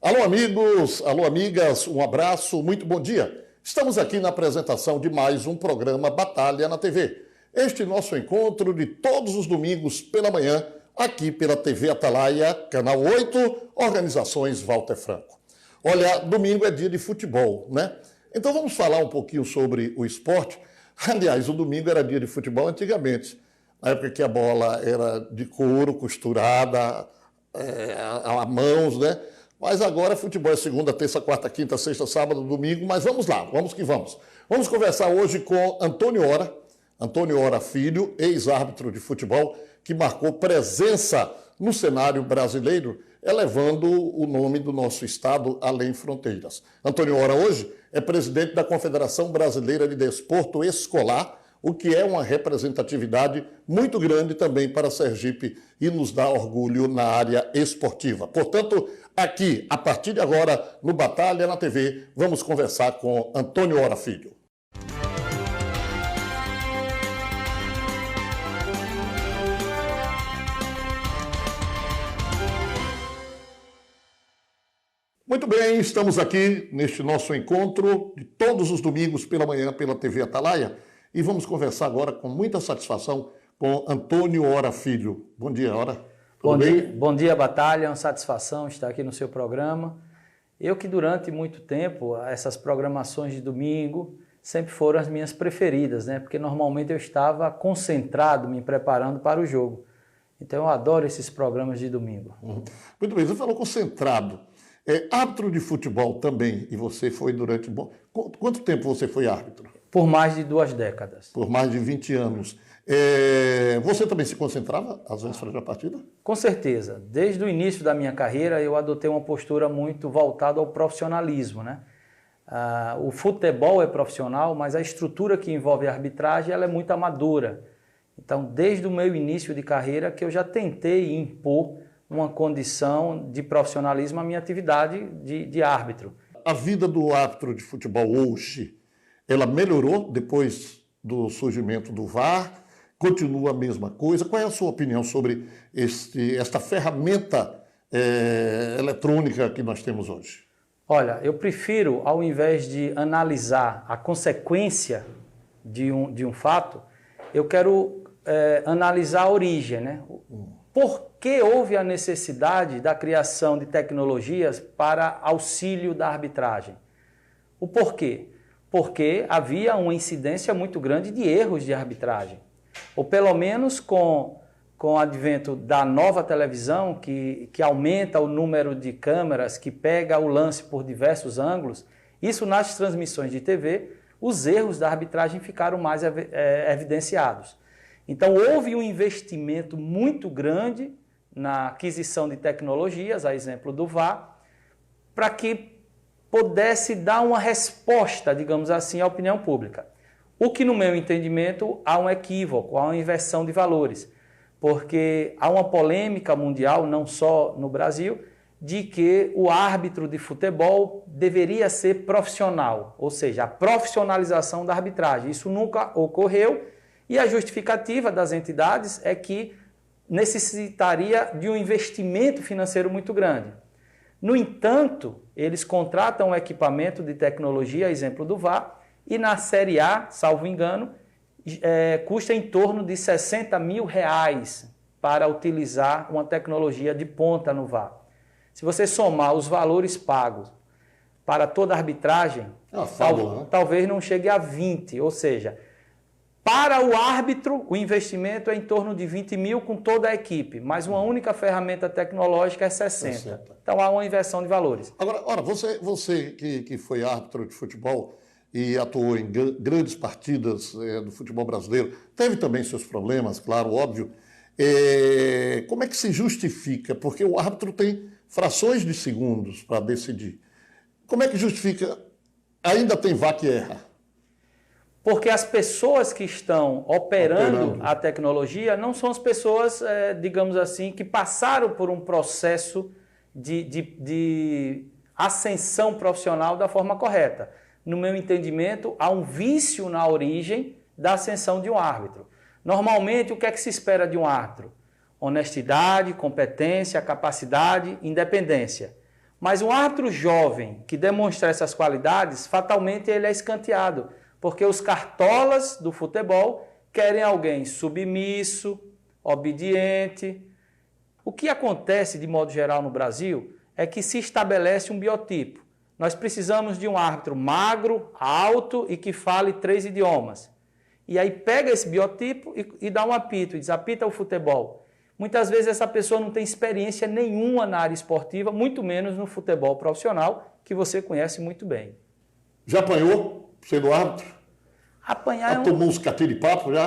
Alô, amigos, alô, amigas, um abraço, muito bom dia. Estamos aqui na apresentação de mais um programa Batalha na TV. Este nosso encontro de todos os domingos pela manhã, aqui pela TV Atalaia, Canal 8, Organizações Walter Franco. Olha, domingo é dia de futebol, né? Então vamos falar um pouquinho sobre o esporte. Aliás, o domingo era dia de futebol antigamente, na época que a bola era de couro, costurada, a mãos, né? Mas agora futebol é segunda, terça, quarta, quinta, sexta, sábado, domingo, mas vamos lá, vamos que vamos. Vamos conversar hoje com Antônio Ora Filho, ex-árbitro de futebol, que marcou presença no cenário brasileiro, elevando o nome do nosso estado além fronteiras. Antônio Ora hoje é presidente da Confederação Brasileira de Desporto Escolar, o que é uma representatividade muito grande também para Sergipe e nos dá orgulho na área esportiva. Portanto, aqui, a partir de agora, no Batalha na TV, vamos conversar com Antônio Ora Filho. Muito bem, estamos aqui neste nosso encontro de todos os domingos pela manhã pela TV Atalaia e vamos conversar agora com muita satisfação com Antônio Ora Filho. Bom dia, Ora. Bom dia, Batalha. É uma satisfação estar aqui no seu programa. Eu que durante muito tempo, essas programações de domingo sempre foram as minhas preferidas, né? Porque normalmente eu estava concentrado, me preparando para o jogo. Então eu adoro esses programas de domingo. Muito bem, você falou concentrado. Árbitro de futebol também, e você foi durante... Quanto tempo você foi árbitro? Por mais de 2 décadas. Por mais de 20 anos. Você também se concentrava às vésperas da partida? Com certeza. Desde o início da minha carreira, eu adotei uma postura muito voltada ao profissionalismo, né? O futebol é profissional, mas a estrutura que envolve a arbitragem ela é muito amadora. Então, desde o meu início de carreira, que eu já tentei impor uma condição de profissionalismo à minha atividade de árbitro. A vida do árbitro de futebol hoje, ela melhorou depois do surgimento do VAR? Continua a mesma coisa? Qual é a sua opinião sobre esta ferramenta eletrônica que nós temos hoje? Olha, eu prefiro, ao invés de analisar a consequência de um fato, eu quero analisar a origem, né? Por que houve a necessidade da criação de tecnologias para auxílio da arbitragem? O porquê? Porque havia uma incidência muito grande de erros de arbitragem. Ou pelo menos com o advento da nova televisão, que aumenta o número de câmeras, que pega o lance por diversos ângulos, isso nas transmissões de TV, os erros da arbitragem ficaram mais evidenciados. Então houve um investimento muito grande na aquisição de tecnologias, a exemplo do VAR, para que pudesse dar uma resposta, digamos assim, à opinião pública. O que, no meu entendimento, há um equívoco, há uma inversão de valores, porque há uma polêmica mundial, não só no Brasil, de que o árbitro de futebol deveria ser profissional, ou seja, a profissionalização da arbitragem. Isso nunca ocorreu e a justificativa das entidades é que necessitaria de um investimento financeiro muito grande. No entanto, eles contratam um equipamento de tecnologia, exemplo do VAR, e na Série A, salvo engano, custa em torno de R$60 mil para utilizar uma tecnologia de ponta no VAR. Se você somar os valores pagos para toda a arbitragem, talvez não chegue a 20, ou seja, para o árbitro, o investimento é em torno de 20 mil com toda a equipe, mas uma única ferramenta tecnológica é 60. Então há uma inversão de valores. Agora, você que foi árbitro de futebol e atuou em grandes partidas do futebol brasileiro, teve também seus problemas, claro, óbvio. Como é que se justifica? Porque o árbitro tem frações de segundos para decidir. Como é que justifica? Ainda tem VAR que erra. Porque as pessoas que estão operando a tecnologia não são as pessoas, digamos assim, que passaram por um processo de ascensão profissional da forma correta. No meu entendimento, há um vício na origem da ascensão de um árbitro. Normalmente, o que é que se espera de um árbitro? Honestidade, competência, capacidade, independência. Mas um árbitro jovem que demonstra essas qualidades, fatalmente ele é escanteado, porque os cartolas do futebol querem alguém submisso, obediente. O que acontece, de modo geral, no Brasil, é que se estabelece um biotipo. Nós precisamos de um árbitro magro, alto e que fale 3 idiomas. E aí pega esse biotipo e dá um apito, e diz, apita o futebol. Muitas vezes essa pessoa não tem experiência nenhuma na área esportiva, muito menos no futebol profissional, que você conhece muito bem. Já apanhou sendo árbitro? Apanhar tomou uns catiripapo já?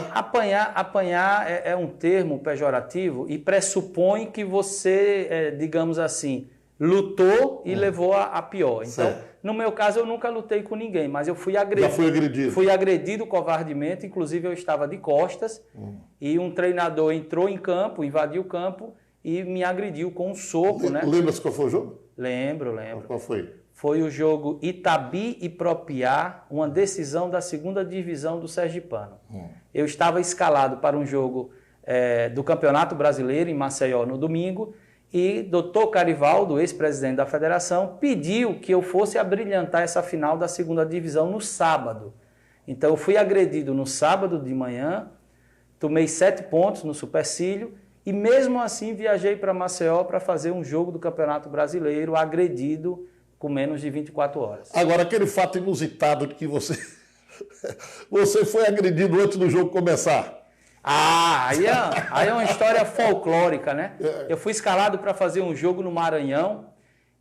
Apanhar é um termo pejorativo e pressupõe que você, digamos assim, lutou e levou a pior. Então, certo. No meu caso, eu nunca lutei com ninguém, mas eu fui agredido. Já foi agredido? Fui agredido covardemente, inclusive eu estava de costas e um treinador entrou em campo, invadiu o campo e me agrediu com um soco, né? Lembra-se qual foi o jogo? Lembro. Qual foi? Foi o jogo Itabi e Propiá, uma decisão da 2ª divisão do Sergipano. Eu estava escalado para um jogo do Campeonato Brasileiro em Maceió no domingo e Dr. Carivaldo, ex-presidente da federação, pediu que eu fosse abrilhantar essa final da 2ª divisão no sábado. Então eu fui agredido no sábado de manhã, tomei 7 pontos no supercílio e mesmo assim viajei para Maceió para fazer um jogo do Campeonato Brasileiro agredido com menos de 24 horas. Agora, aquele fato inusitado de que você foi agredido antes do jogo começar. Aí é uma história folclórica, né? Eu fui escalado para fazer um jogo no Maranhão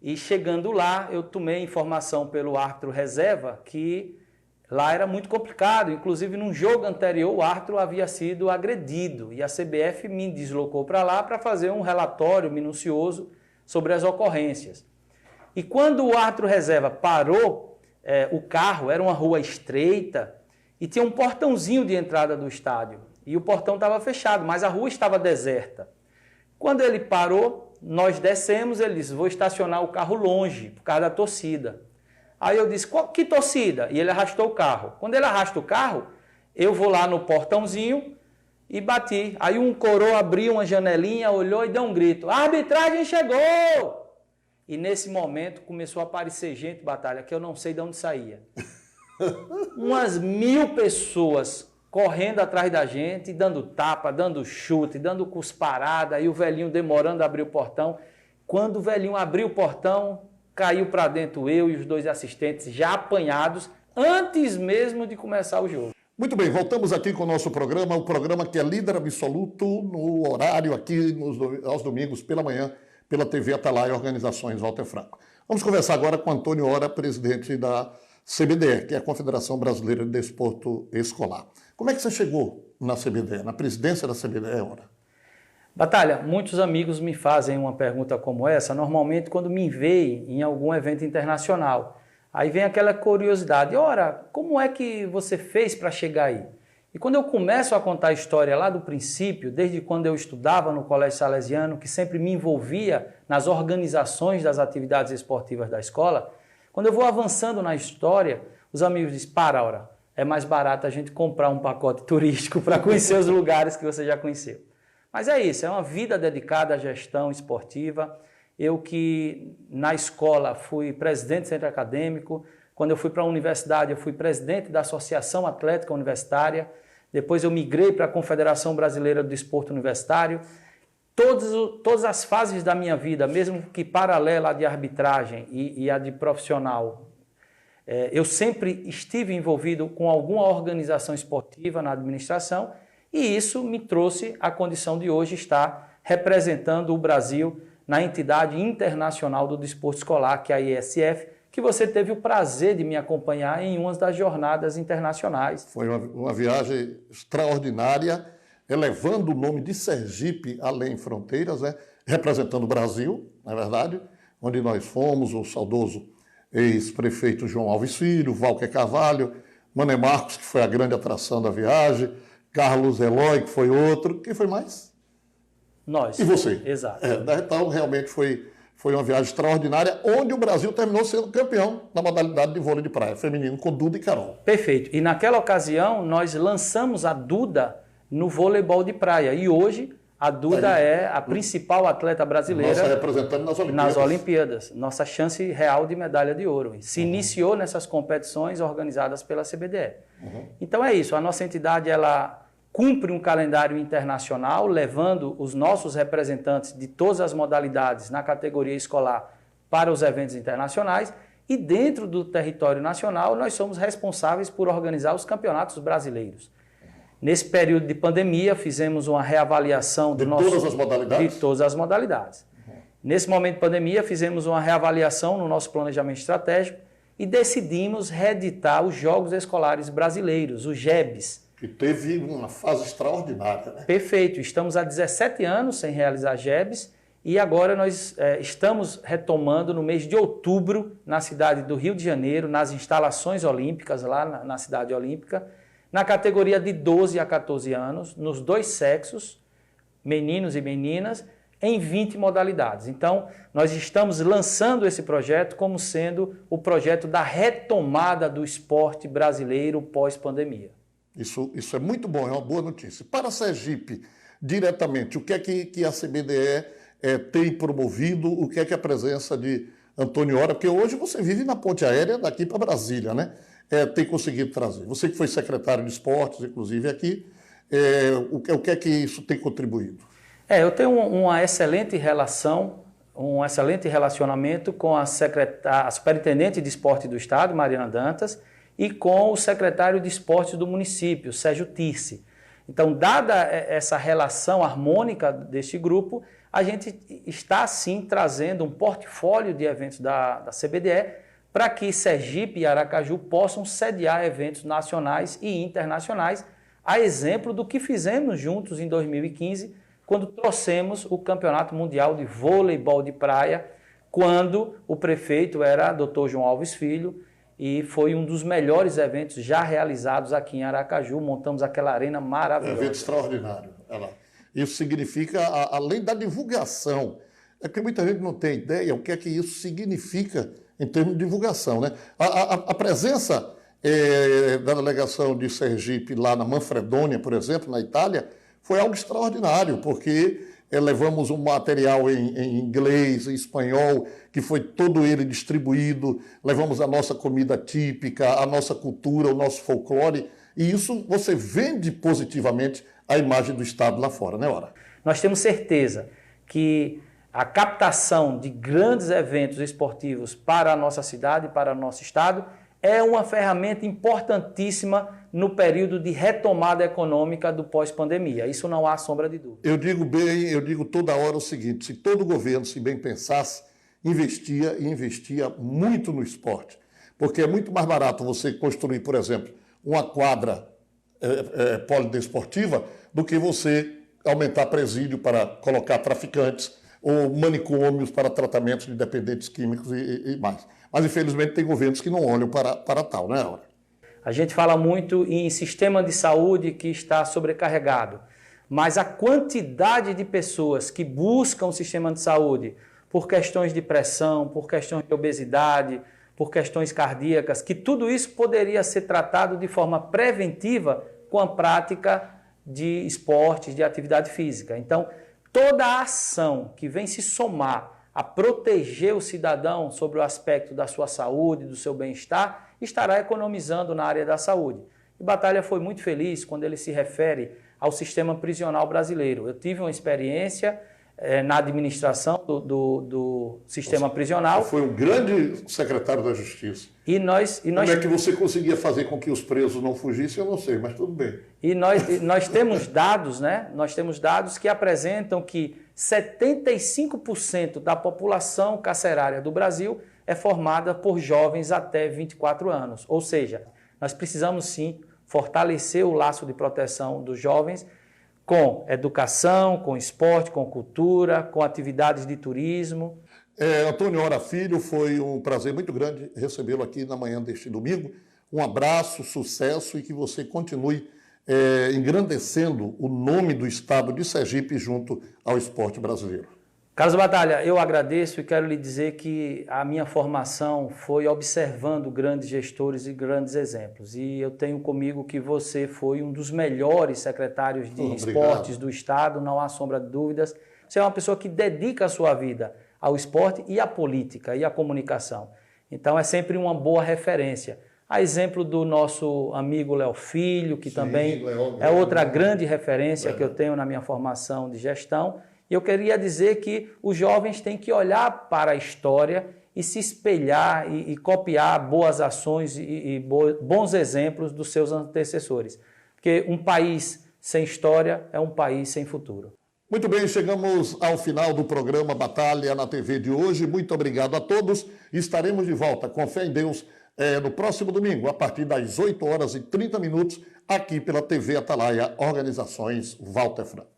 e chegando lá eu tomei informação pelo árbitro reserva que lá era muito complicado. Inclusive num jogo anterior o árbitro havia sido agredido e a CBF me deslocou para lá para fazer um relatório minucioso sobre as ocorrências. E quando o árbitro reserva parou o carro, era uma rua estreita e tinha um portãozinho de entrada do estádio. E o portão estava fechado, mas a rua estava deserta. Quando ele parou, nós descemos, ele disse, vou estacionar o carro longe, por causa da torcida. Aí eu disse, que torcida? E ele arrastou o carro. Quando ele arrasta o carro, eu vou lá no portãozinho e bati. Aí um coroa abriu uma janelinha, olhou e deu um grito, a arbitragem chegou! E nesse momento começou a aparecer gente, Batalha, que eu não sei de onde saía. Umas 1000 pessoas correndo atrás da gente, dando tapa, dando chute, dando cusparada, e o velhinho demorando a abrir o portão. Quando o velhinho abriu o portão, caiu para dentro eu e os 2 assistentes já apanhados, antes mesmo de começar o jogo. Muito bem, voltamos aqui com o nosso programa, o programa que é líder absoluto no horário aqui aos domingos pela manhã, pela TV Atalaia Organizações Walter Franco. Vamos conversar agora com Antônio Hora, presidente da CBDE, que é a Confederação Brasileira de Desporto Escolar. Como é que você chegou na CBDE, na presidência da CBDE, Hora? Batalha, muitos amigos me fazem uma pergunta como essa, normalmente quando me veem em algum evento internacional. Aí vem aquela curiosidade, Hora, como é que você fez para chegar aí? E quando eu começo a contar a história lá do princípio, desde quando eu estudava no Colégio Salesiano, que sempre me envolvia nas organizações das atividades esportivas da escola, quando eu vou avançando na história, os amigos dizem, para, Hora, é mais barato a gente comprar um pacote turístico para conhecer os lugares que você já conheceu. Mas é isso, é uma vida dedicada à gestão esportiva. Eu que na escola fui presidente do centro acadêmico, quando eu fui para a universidade eu fui presidente da Associação Atlética Universitária, depois eu migrei para a Confederação Brasileira do Desporto Universitário. Todas as fases da minha vida, mesmo que paralela à de arbitragem e à de profissional, eu sempre estive envolvido com alguma organização esportiva na administração e isso me trouxe a condição de hoje estar representando o Brasil na entidade internacional do desporto escolar, que é a ISF, que você teve o prazer de me acompanhar em uma das jornadas internacionais. Foi uma viagem extraordinária, elevando o nome de Sergipe além fronteiras, né? Representando o Brasil, na verdade, onde nós fomos, o saudoso ex-prefeito João Alves Filho, Walker Carvalho, Mané Marcos, que foi a grande atração da viagem, Carlos Eloy, que foi outro. Quem foi mais? Nós. E você? Exato. Então, realmente foi uma viagem extraordinária, onde o Brasil terminou sendo campeão na modalidade de vôlei de praia feminino, com Duda e Carol. Perfeito. E naquela ocasião, nós lançamos a Duda no voleibol de praia. E hoje, A Duda é a principal atleta brasileira. Nossa representante nas Olimpíadas. Nas Olimpíadas. Nossa chance real de medalha de ouro. Se iniciou nessas competições organizadas pela CBDE. Então é isso. A nossa entidade ela cumpre um calendário internacional, levando os nossos representantes de todas as modalidades na categoria escolar para os eventos internacionais. E dentro do território nacional, nós somos responsáveis por organizar os campeonatos brasileiros. Nesse período de pandemia, fizemos uma reavaliação de todas as modalidades? De todas as modalidades. Nesse momento de pandemia, fizemos uma reavaliação no nosso planejamento estratégico e decidimos reeditar os Jogos Escolares Brasileiros, os JEBs. Que teve uma fase extraordinária, né? Perfeito. Estamos há 17 anos sem realizar JEBs e agora nós estamos retomando no mês de outubro, na cidade do Rio de Janeiro, nas instalações olímpicas, lá na cidade olímpica, na categoria de 12 a 14 anos, nos dois sexos, meninos e meninas, em 20 modalidades. Então, nós estamos lançando esse projeto como sendo o projeto da retomada do esporte brasileiro pós-pandemia. Isso é muito bom, é uma boa notícia. Para a Sergipe, diretamente, o que é que a CBDE tem promovido, o que é que a presença de Antônio Hora, porque hoje você vive na ponte aérea daqui para Brasília, né? Tem conseguido trazer. Você que foi secretário de esportes, inclusive, aqui, o que é que isso tem contribuído? Eu tenho uma excelente relação, um excelente relacionamento com a superintendente de esporte do Estado, Mariana Dantas, e com o secretário de esportes do município, Sérgio Tirce. Então, dada essa relação harmônica deste grupo, a gente está, sim, trazendo um portfólio de eventos da CBDE para que Sergipe e Aracaju possam sediar eventos nacionais e internacionais, a exemplo do que fizemos juntos em 2015, quando trouxemos o Campeonato Mundial de Voleibol de Praia, quando o prefeito era Dr. João Alves Filho, e foi um dos melhores eventos já realizados aqui em Aracaju. Montamos aquela arena maravilhosa. Evento extraordinário. Isso significa, além da divulgação, é que muita gente não tem ideia o que é que isso significa em termos de divulgação, né? A presença da delegação de Sergipe lá na Manfredonia, por exemplo, na Itália, foi algo extraordinário, porque levamos um material em inglês, em espanhol, que foi todo ele distribuído, levamos a nossa comida típica, a nossa cultura, o nosso folclore, e isso você vende positivamente a imagem do Estado lá fora, né, Hora? Nós temos certeza que a captação de grandes eventos esportivos para a nossa cidade, para o nosso Estado, é uma ferramenta importantíssima no período de retomada econômica do pós-pandemia. Isso não há sombra de dúvida. Eu digo toda hora o seguinte, se todo governo, se bem pensasse, investia muito no esporte. Porque é muito mais barato você construir, por exemplo, uma quadra polidesportiva do que você aumentar presídio para colocar traficantes ou manicômios para tratamentos de dependentes químicos e mais. Mas, infelizmente, tem governos que não olham para tal, né, Hora? A gente fala muito em sistema de saúde que está sobrecarregado, mas a quantidade de pessoas que buscam o sistema de saúde por questões de pressão, por questões de obesidade, por questões cardíacas, que tudo isso poderia ser tratado de forma preventiva com a prática de esportes, de atividade física. Então, toda a ação que vem se somar a proteger o cidadão sobre o aspecto da sua saúde, do seu bem-estar, estará economizando na área da saúde. E Batalha foi muito feliz quando ele se refere ao sistema prisional brasileiro. Eu tive uma experiência na administração do sistema prisional. Foi um grande secretário da Justiça. Como é que você conseguia fazer com que os presos não fugissem, eu não sei, mas tudo bem. E nós temos dados, né? Nós temos dados que apresentam que 75% da população carcerária do Brasil é formada por jovens até 24 anos. Ou seja, nós precisamos sim fortalecer o laço de proteção dos jovens com educação, com esporte, com cultura, com atividades de turismo. Antônio Hora Filho, foi um prazer muito grande recebê-lo aqui na manhã deste domingo. Um abraço, sucesso e que você continue engrandecendo o nome do Estado de Sergipe junto ao esporte brasileiro. Carlos Batalha, eu agradeço e quero lhe dizer que a minha formação foi observando grandes gestores e grandes exemplos. E eu tenho comigo que você foi um dos melhores secretários de esportes do Estado, não há sombra de dúvidas. Você é uma pessoa que dedica a sua vida ao esporte e à política e à comunicação. Então é sempre uma boa referência. A exemplo do nosso amigo Léo Filho, que também é outra grande referência que eu tenho na minha formação de gestão. E eu queria dizer que os jovens têm que olhar para a história e se espelhar e copiar boas ações e bons exemplos dos seus antecessores. Porque um país sem história é um país sem futuro. Muito bem, chegamos ao final do programa Batalha na TV de hoje. Muito obrigado a todos. Estaremos de volta, com fé em Deus, no próximo domingo, a partir das 8h30, aqui pela TV Atalaia, Organizações Walter Franco.